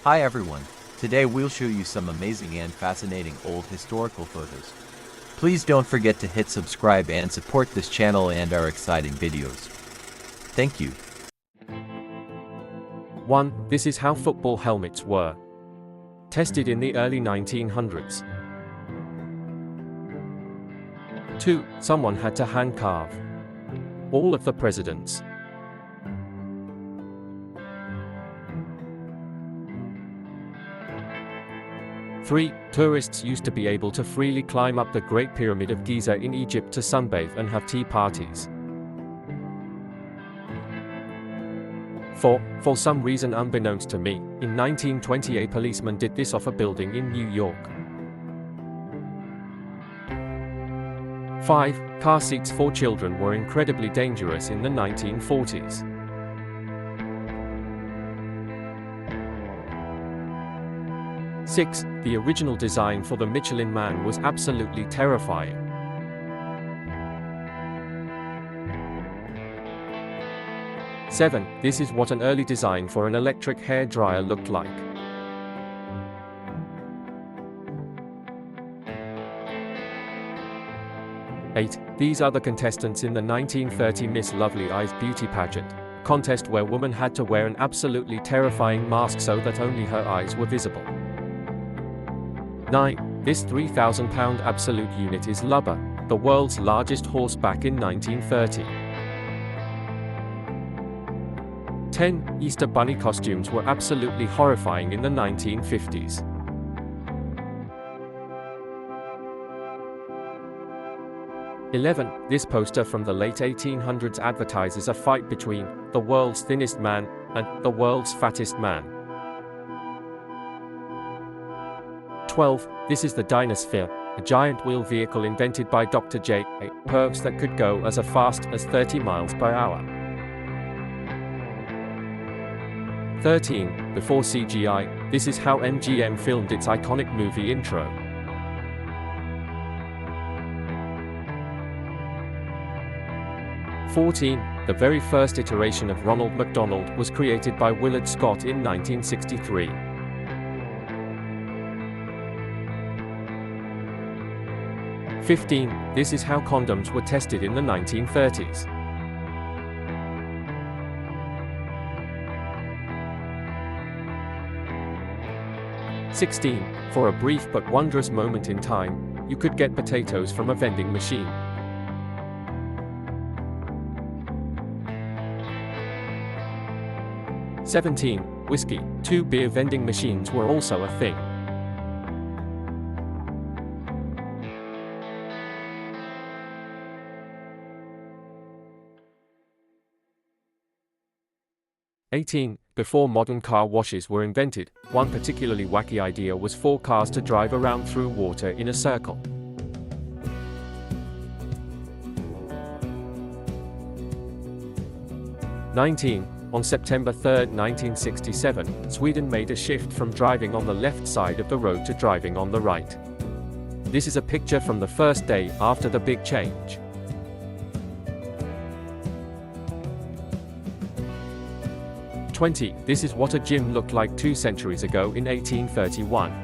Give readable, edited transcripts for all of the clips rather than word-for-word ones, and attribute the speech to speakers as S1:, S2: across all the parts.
S1: Hi everyone, today we'll show you some amazing and fascinating old historical photos. Please don't forget to hit subscribe and support this channel and our exciting videos. Thank you.
S2: 1. This is how football helmets were tested in the early 1900s. 2. Someone had to hand carve all of the presidents. 3. Tourists used to be able to freely climb up the Great Pyramid of Giza in Egypt to sunbathe and have tea parties. 4. For some reason unbeknownst to me, in 1920 a policeman did this off a building in New York. 5. Car seats for children were incredibly dangerous in the 1940s. 6. The original design for the Michelin Man was absolutely terrifying. 7. This is what an early design for an electric hair dryer looked like. 8. These are the contestants in the 1930 Miss Lovely Eyes beauty pageant, a contest where women had to wear an absolutely terrifying mask so that only her eyes were visible. 9. This 3,000-pound absolute unit is Lubber, the world's largest horse back in 1930. 10. Easter bunny costumes were absolutely horrifying in the 1950s. 11. This poster from the late 1800s advertises a fight between the world's thinnest man and the world's fattest man. 12. This is the Dynasphere, a giant wheel vehicle invented by Dr. J. A. Purves that could go as fast as 30 miles per hour. 13. Before CGI, this is how MGM filmed its iconic movie intro. 14. The very first iteration of Ronald McDonald was created by Willard Scott in 1963. 15. This is how condoms were tested in the 1930s. 16. For a brief but wondrous moment in time, you could get potatoes from a vending machine. 17. Whiskey. 2 beer vending machines were also a thing. 18. Before modern car washes were invented, one particularly wacky idea was for cars to drive around through water in a circle. 19. On September 3, 1967, Sweden made a shift from driving on the left side of the road to driving on the right. This is a picture from the first day after the big change. 20. This is what a gym looked like 2 centuries ago in 1831.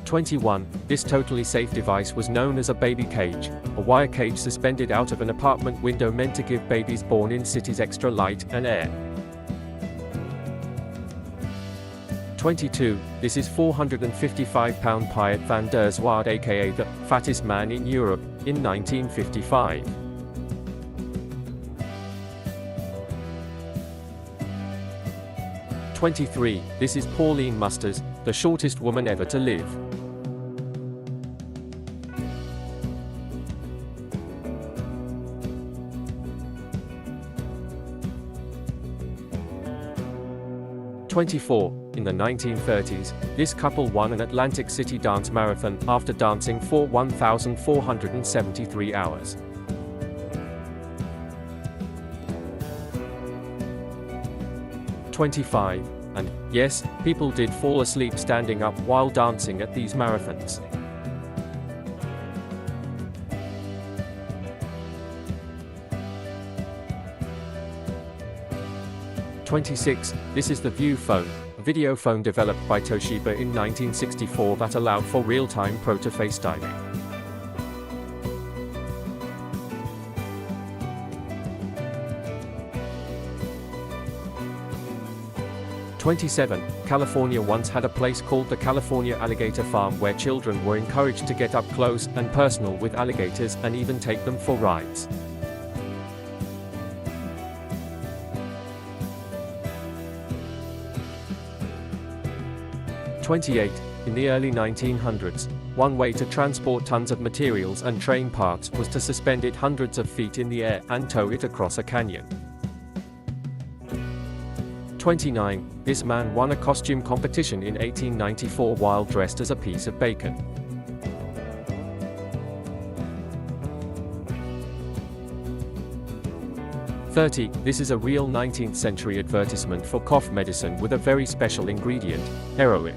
S2: 21. This totally safe device was known as a baby cage, a wire cage suspended out of an apartment window meant to give babies born in cities extra light and air. 22. This is 455-pound Piet van der Zwaard, aka the fattest man in Europe, in 1955. 23. This is Pauline Musters, the shortest woman ever to live. 24. In the 1930s, this couple won an Atlantic City dance marathon after dancing for 1,473 hours. 25. And, yes, people did fall asleep standing up while dancing at these marathons. This is the View phone, a video phone developed by Toshiba in 1964 that allowed for real-time proto-FaceTiming. 27. California once had a place called the California Alligator Farm where children were encouraged to get up close and personal with alligators and even take them for rides. 28. In the early 1900s, one way to transport tons of materials and train parts was to suspend it hundreds of feet in the air and tow it across a canyon. 29. This man won a costume competition in 1894 while dressed as a piece of bacon. 30. This is a real 19th century advertisement for cough medicine with a very special ingredient, heroin.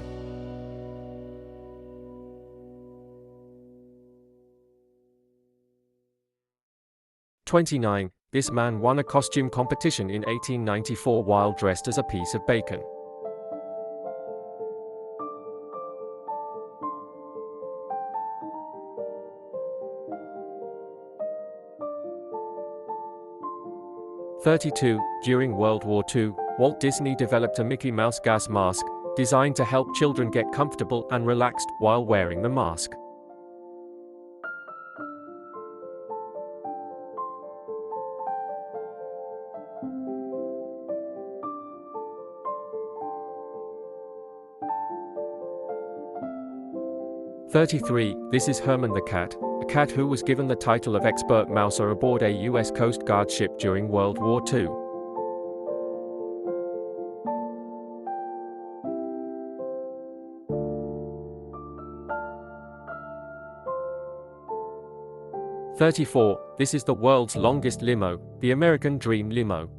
S2: 29. This man won a costume competition in 1894 while dressed as a piece of bacon. 32. During World War II, Walt Disney developed a Mickey Mouse gas mask, designed to help children get comfortable and relaxed while wearing the mask. 33. This is Herman the cat, a cat who was given the title of expert mouser aboard a U.S. Coast Guard ship during World War II. 34. This is the world's longest limo, the American Dream Limo.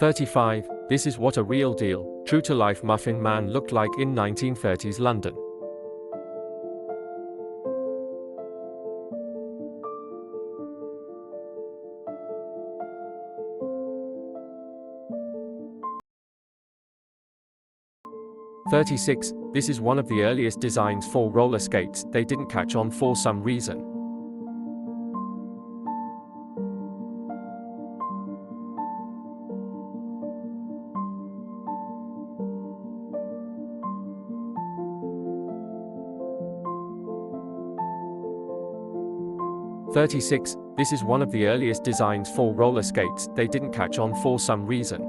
S2: 35. This is what a real deal, true-to-life muffin man looked like in 1930s London. 36. This is one of the earliest designs for roller skates. They didn't catch on for some reason. 36. This is one of the earliest designs for roller skates. They didn't catch on for some reason.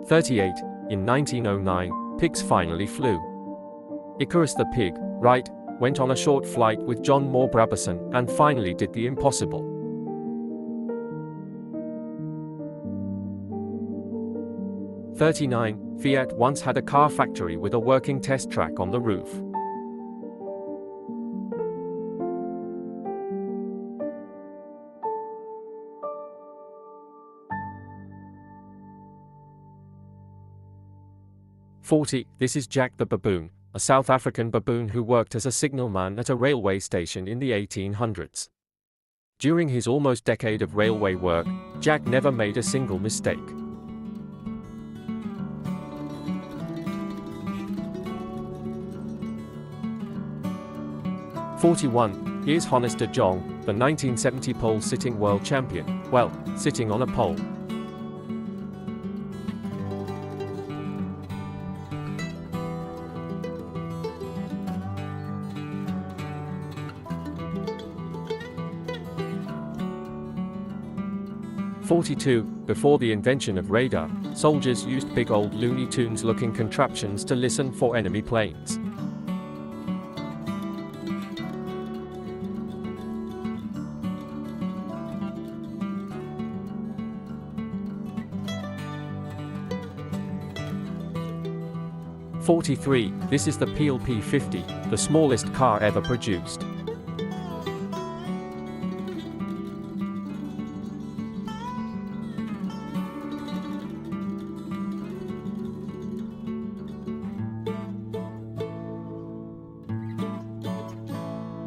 S2: 38. In 1909, pigs finally flew. Icarus the pig, right, went on a short flight with John Moore Brabazon and finally did the impossible. 39. Fiat once had a car factory with a working test track on the roof. 40. This is Jack the baboon, a South African baboon who worked as a signalman at a railway station in the 1800s. During his almost decade of railway work, Jack never made a single mistake. 41. Here's Honest de Jong, the 1970 pole sitting world champion, well, sitting on a pole. 42. Before the invention of radar, soldiers used big old Looney Tunes looking contraptions to listen for enemy planes. 43. This is the Peel P50, the smallest car ever produced.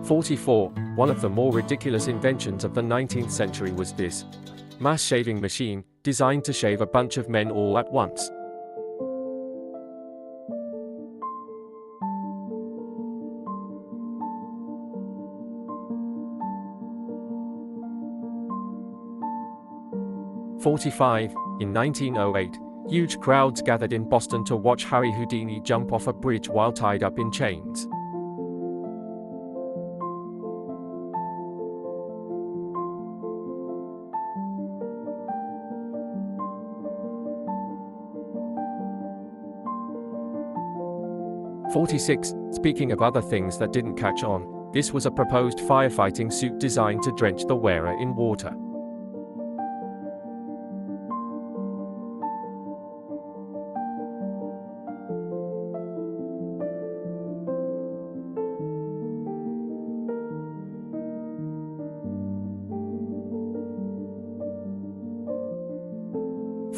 S2: 44. One of the more ridiculous inventions of the 19th century was this mass shaving machine, designed to shave a bunch of men all at once. '45. In 1908, huge crowds gathered in Boston to watch Harry Houdini jump off a bridge while tied up in chains. 46. Speaking of other things that didn't catch on, this was a proposed firefighting suit designed to drench the wearer in water.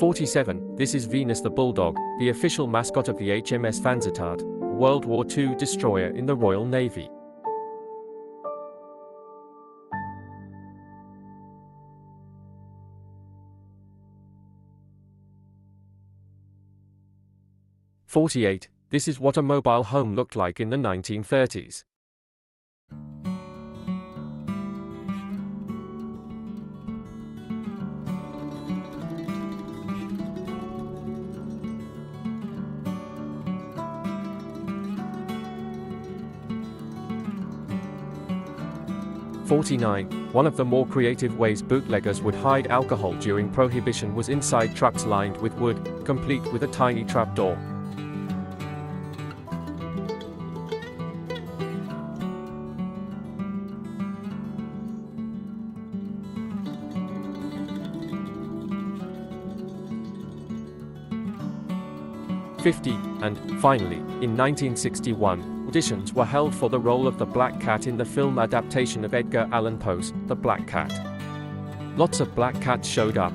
S2: '47. This is Venus the Bulldog, the official mascot of the HMS Vansittart, World War II destroyer in the Royal Navy. '48. This is what a mobile home looked like in the 1930s. '49. One of the more creative ways bootleggers would hide alcohol during Prohibition was inside trucks lined with wood, complete with a tiny trapdoor. '50. And, finally, in 1961, auditions were held for the role of the Black Cat in the film adaptation of Edgar Allan Poe's The Black Cat. Lots of black cats showed up,